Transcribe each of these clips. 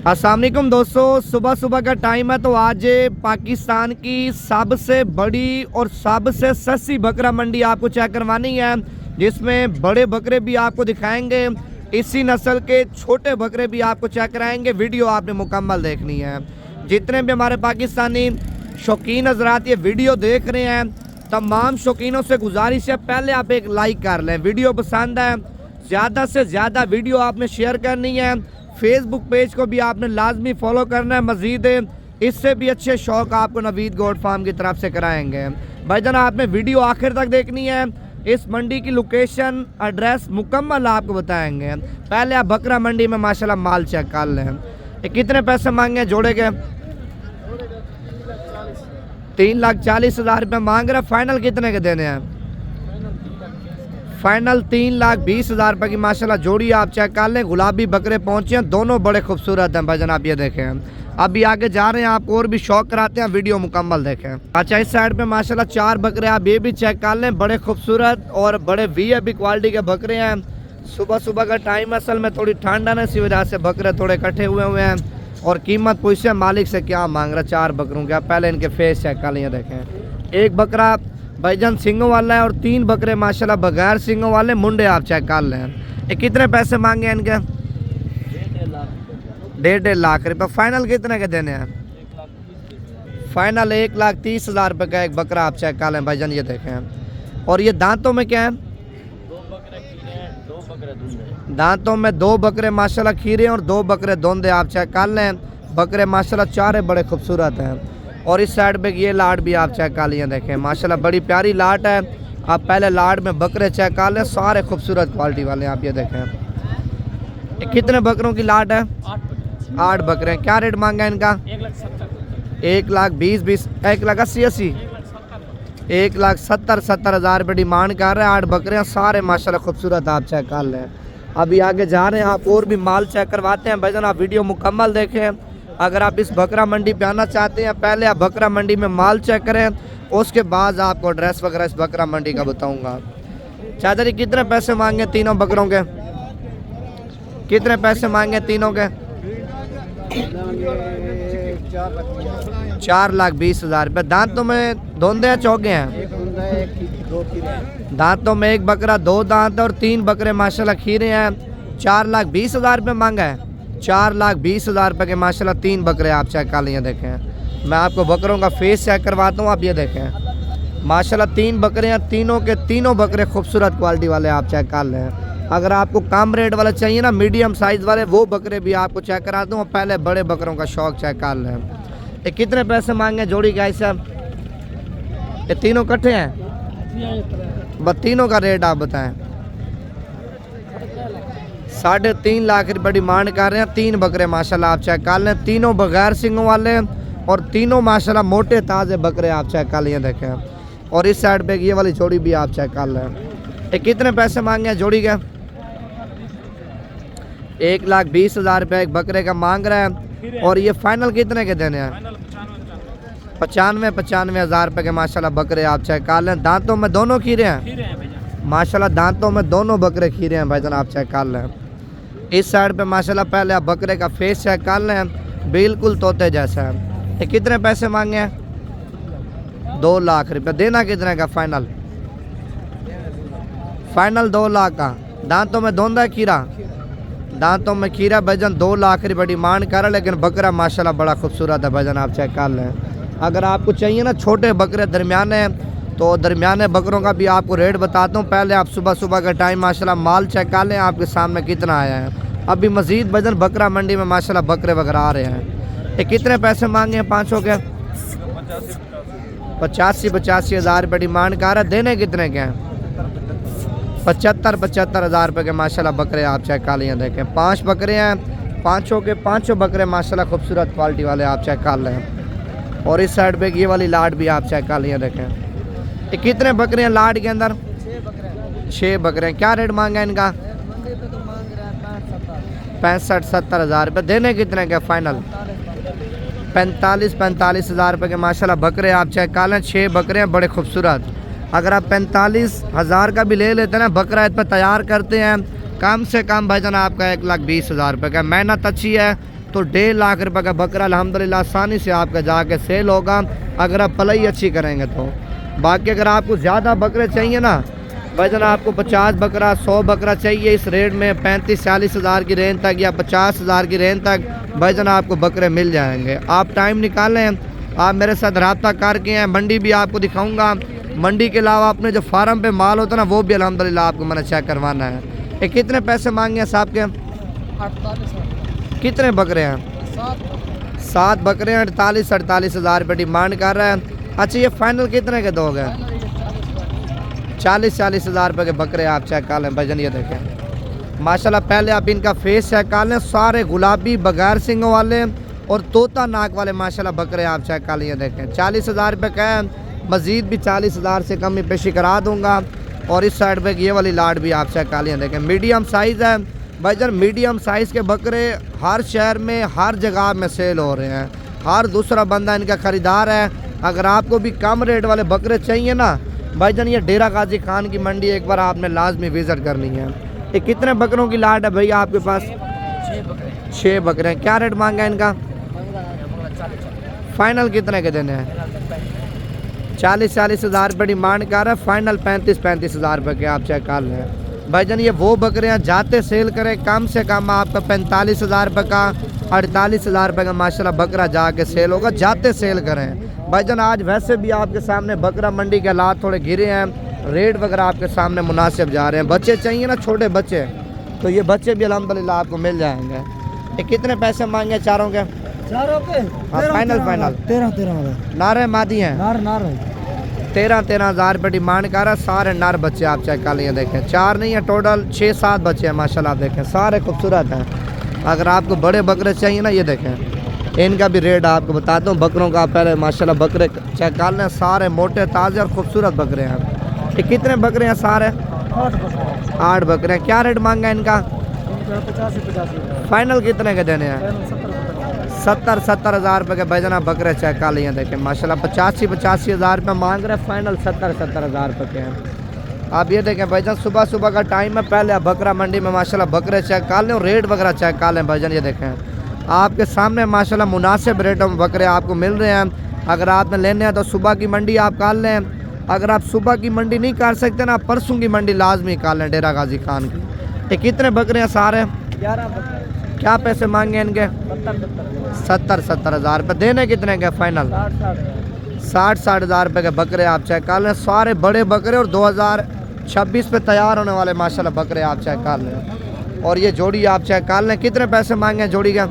अस्सलाम वालेकुम दोस्तों, सुबह सुबह का टाइम है तो आज पाकिस्तान की सबसे बड़ी और सबसे सस्ती बकरा मंडी आपको चेक करवानी है, जिसमें बड़े बकरे भी आपको दिखाएंगे, इसी नस्ल के छोटे बकरे भी आपको चेक कराएंगे। वीडियो आपने मुकम्मल देखनी है। जितने भी हमारे पाकिस्तानी शौकीन हजरात ये वीडियो देख रहे हैं, तमाम शौकीनों से गुजारिश है पहले आप एक लाइक कर लें। वीडियो पसंद है ज़्यादा से ज़्यादा वीडियो आपने शेयर करनी है। फेसबुक पेज को भी आपने लाजमी फॉलो करना है। मज़ीद इससे भी अच्छे शौक़ आपको नवीद गोट फार्म की तरफ से कराएंगे। भाईजान आपने वीडियो आखिर तक देखनी है। इस मंडी की लोकेशन एड्रेस मुकम्मल आपको बताएंगे। पहले आप बकरा मंडी में माशाल्लाह माल चेक कर लें। ये कितने पैसे मांगे जोड़े के? 3,40,000 रुपये मांग रहे। फाइनल कितने के देने हैं? फाइनल 3,20,000 रुपये की माशाल्लाह जोड़ी आप चेक कर लें। गुलाबी बकरे पहुंचे हैं, दोनों बड़े खूबसूरत हैं भाईजान, आप ये देखें। अभी आगे जा रहे हैं, आपको और भी शौक कराते हैं, वीडियो मुकम्मल देखें। अच्छा, इस साइड पे माशाल्लाह 4 बकरे आप ये भी चेक कर लें, बड़े खूबसूरत और बड़े वीआईपी क्वालिटी के बकरे हैं। सुबह सुबह का टाइम, असल में थोड़ी ठंड है ना, इसी वजह से बकरे थोड़े इकट्ठे हुए हैं। और कीमत पूछे मालिक से क्या मांग रहा 4 बकरों के। आप पहले इनके फेस चेक कर लें, देखें। एक बकरा भाईजान सिंगों वाला है और 3 बकरे माशाल्लाह बगैर सिंगों वाले मुंडे आप चेक कर लें। ये कितने पैसे मांगे हैं इनके? 1.5 लाख रुपये। फाइनल कितने के देने हैं? फाइनल 1,30,000 रुपये का एक बकरा आप चेक कर लें भाईजान, ये देखें। और ये दांतों में क्या है? 2 बकरे खीरे हैं, 2 बकरे धुंधे। दांतों में 2 बकरे माशाल्लाह खीरे और 2 बकरे धुंधे आप चेक कर लें। बकरे माशाल्लाह चारे बड़े खूबसूरत हैं। और इस साइड पे ये लाट भी आप चेक कर लिए, देखें माशाल्लाह बड़ी प्यारी लाट है। आप पहले लाट में बकरे चेक कर लें, सारे खूबसूरत क्वालिटी वाले आप ये देखें। कितने बकरों की लाट है? 8 बकरे। क्या रेट मांगा है इनका? 1,20,20 1,80,80 1,70,000 रुपये डिमांड कर रहे हैं। 8 बकरे हैं, सारे माशाल्लाह खूबसूरत आप चेक कर लें। अभी आगे जा रहे हैं, आप और भी माल चेक करवाते हैं भाईजान, आप वीडियो मुकम्मल देखें। अगर आप इस बकरा मंडी पे आना चाहते हैं, पहले आप बकरा मंडी में माल चेक करें, उसके बाद आपको एड्रेस वगैरह इस बकरा मंडी का बताऊंगा। चाचा जी कितने पैसे मांगे तीनों बकरों के? कितने पैसे मांगे तीनों के? 4,20,000 रुपये। दांतों में धोंदे हैं चौके हैं? दांतों में एक बकरा 2 दांत और 3 बकरे माशाल्लाह खीरे हैं। 4,20,000 रुपये मांगा है। 4,20,000 रुपये के माशाल्लाह 3 बकरे आप चेक कर लिए, देखें। मैं आपको बकरों का फेस चेक करवाता हूँ, आप ये देखें माशाल्लाह 3 बकरे हैं, तीनों के तीनों बकरे खूबसूरत क्वालिटी वाले आप चेक कर लें। अगर आपको कम रेट वाले चाहिए ना, मीडियम साइज़ वाले, वो बकरे भी आपको चेक करा दूँ। पहले बड़े बकरों का शौक चेक कर लें। ये कितने पैसे मांगे जोड़ी का साहब? ये तीनों इकट्ठे हैं? बस तीनों का रेट आप बताएं। 3.5 लाख रुपये डिमांड कर रहे हैं। 3 बकरे माशाल्लाह आप चेक कर लें, तीनों बगैर सिंगों वाले और तीनों माशाल्लाह मोटे ताज़े बकरे आप चेक कर लिए, देखें। और इस साइड पे ये वाली जोड़ी भी आप चेक कर लें। ये कितने पैसे मांगे हैं जोड़ी के? 1,20,000 रुपये एक बकरे का मांग रहा है। और ये फाइनल कितने के देने हैं? 95,000 रुपये के माशाल्लाह बकरे आप चेक कर लें। दांतों में दोनों खीरे हैं माशाल्लाह, दांतों में दोनों बकरे खीरे हैं भाईजान, आप चेक कर लें। इस साइड पे माशाल्लाह पहले आप बकरे का फेस चेक कर लें, बिल्कुल तोते जैसा है। ये कितने पैसे मांगे हैं? 2 लाख रुपये। देना कितने का फाइनल? फाइनल 2 लाख का। दांतों में धोंदा है खीरा? दांतों में खीरा भाईजान 2 लाख रुपये डिमांड कर रहा है, लेकिन बकरा माशाल्लाह बड़ा खूबसूरत है भाईजान, आप चेक कर लें। अगर आपको चाहिए ना छोटे बकरे दरमियाने, तो दरमियाने बकरों का भी आपको रेट बताता हूँ। पहले आप सुबह सुबह का टाइम माशाल्लाह माल चेक कर लें, आपके सामने कितना आया है। अभी मज़ीद वजन बकरा मंडी में माशाल्लाह बकरे वगैरह आ रहे हैं। ये कितने पैसे मांगे हैं पाँचों के? 85,000 रुपये डिमांड कर रहा है। देने कितने के हैं? 75,000 रुपये के माशाल्लाह बकरे आप चेक कर लिए, देखें। 5 बकरे हैं, पाँचों के पाँचों बकरे माशाल्लाह खूबसूरत क्वालिटी वाले आप चेक कर लें। और इस साइड पे ये वाली लाट भी आप चेक कर लिए, देखें। ये कितने बकरे हैं लाट के अंदर? 6 बकरे हैं। क्या रेट मांगा है इनका? 65,000-70,000 रुपये। देने कितने के फाइनल? 45,000 रुपये के माशाल्लाह बकरे आप चेक कर लें। 6 बकरे हैं, बड़े खूबसूरत। अगर आप 45,000 का भी ले लेते हैं ना, बकरा इस पर तैयार करते हैं, कम से कम भाईजान आपका 1,20,000 रुपये का। मेहनत अच्छी है, तो 1.5 लाख रुपए का बकरा अल्हम्दुलिल्लाह आसानी से आपका जाके सेल होगा अगर आप पलाई अच्छी करेंगे तो। बाकी अगर आपको ज़्यादा बकरे चाहिए ना भाईजान, आपको 50 बकरा 100 बकरा चाहिए इस रेट में 35-40 हज़ार की रेंज तक या 50 हज़ार की रेंज तक भाईजान आपको बकरे मिल जाएंगे। आप टाइम निकालें, आप मेरे साथ रब्ता करके हैं। मंडी भी आपको दिखाऊंगा। मंडी के अलावा अपने जो फार्म पे माल होता है ना वो भी अल्हम्दुलिल्लाह आपको मैंने चेक करवाना है। ये कितने पैसे मांगे हैं साहब के? 48 कितने बकरे हैं? 7 बकरे हैं। 48 हज़ार रुपये डिमांड कर रहे हैं। अच्छा ये फाइनल कितने के दोगे? 40 हज़ार रुपये के बकरे आप चेक कर लें भाईजान। ये देखें माशाल्लाह। पहले आप इनका फेस चेक कर लें, सारे गुलाबी बगैर सिंगों वाले और तोता नाक वाले माशाल्लाह बकरे आप चेक कर लें। देखें 40 हज़ार रुपये का है। मज़ीद भी 40 हज़ार से कम में पेशी करा दूँगा। और इस साइड पे ये वाली लाट भी आप चेक कर लें। देखें मीडियम साइज़ है भाईजान। मीडियम साइज़ के बकरे हर शहर में हर जगह में सेल हो रहे हैं। हर दूसरा बंदा इनका ख़रीदार है। अगर आपको भी कम रेट वाले बकरे चाहिए ना भाईजान, ये डेरा गाजी खान की मंडी एक बार आपने लाजमी विज़िट करनी है। ये कितने बकरों की लाट है भैया आपके पास? 6 बकरे हैं। क्या रेट मांगा इनका? फाइनल कितने के देने हैं? 40 हज़ार रुपये डिमांड कर रहा है। फाइनल 35 हज़ार रुपये के आप चेक कर लें भाईजान। ये वो बकरे हैं जाते सेल करें कम से कम आपका 45 हज़ार रुपये का 48 हज़ार रुपये का माशाल्लाह बकरा जाके सेल होगा। जाते सेल करें भाईजान। आज वैसे भी आपके सामने बकरा मंडी के हालात थोड़े गिरे हैं, रेट वगैरह आपके सामने मुनासिब जा रहे हैं। बच्चे चाहिए ना छोटे बच्चे, तो ये बच्चे भी अल्हम्दुलिल्लाह आपको मिल जाएंगे। ये कितने पैसे मांगे चारों के? हाँ फाइनल 13 नारे मादी हैं। नार 13 हज़ार रुपये डिमांड कर रहा है। सारे नर बच्चे आप चेक कर लिए। देखें 4 नहीं है, टोटल 6-7 बच्चे हैं माशाल्लाह। देखें सारे खूबसूरत हैं। अगर आपको बड़े बकरे चाहिए ना, ये देखें इनका भी रेट आपको बताता हूँ। बकरों का पहले माशाल्लाह बकरे चेक कर लें। सारे मोटे ताज़े और खूबसूरत बकरे हैं। ये कितने बकरे हैं? सारे 8 बकरे हैं। क्या रेट मांगा है इनका? 50 फाइनल कितने के देने हैं? 70 हज़ार रुपये के भाईजान आप बकरे चेक कर लिए। देखें माशाल्लाह 85 हज़ार रुपये मांग रहे हैं। फाइनल 70 हज़ार रुपये के हैं। आप ये देखें भाईजान, सुबह का टाइम है। पहले आप बकरा मंडी में माशाल्लाह बकरे चेक कर लें और रेट वगैरह चेक कर लें भाईजान। ये देखें आपके सामने माशाल्लाह मुनासिब रेटों में बकरे आपको मिल रहे हैं। अगर आपने लेने हैं तो सुबह की मंडी आप कर लें। अगर आप सुबह की मंडी नहीं कर सकते ना, परसों की मंडी लाजमी कर लें डेरा गाजी खान की। ये कितने बकरे हैं? सारे 11 बकरे। क्या पैसे मांगे इनके? 70 हज़ार रुपये। देने कितने के फाइनल? 60 हज़ार रुपये के बकरे आप चेक कर लें। सारे बड़े बकरे और 2026 पे तैयार होने वाले माशाल्लाह बकरे आप चेक कर लें। और ये जोड़ी आप चेक कर लें। कितने पैसे मांगे जोड़ी का?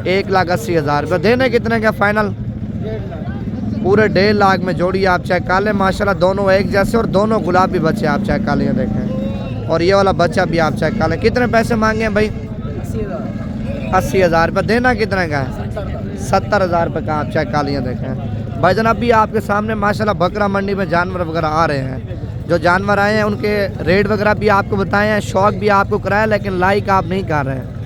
1,80,000 रुपये। देने कितने का फाइनल? पूरे 1.5 लाख में जोड़ी आप चेक कर लें माशाल्लाह। दोनों एक जैसे और दोनों गुलाबी बच्चे आप चेक कर लें। देखें और ये वाला बच्चा भी आप चेक कर लें। कितने पैसे मांगे हैं भाई? 80 हज़ार रुपये। देना कितने का है? 70 हज़ार रुपये का आप चेक कर लिए। देखें भाईजान अभी आपके सामने माशाल्लाह बकरा मंडी में जानवर वगैरह आ रहे हैं। जो जानवर आए हैं उनके रेट वगैरह भी आपको बताए हैं, शौक भी आपको कराया, लेकिन लाइक आप नहीं कर रहे हैं।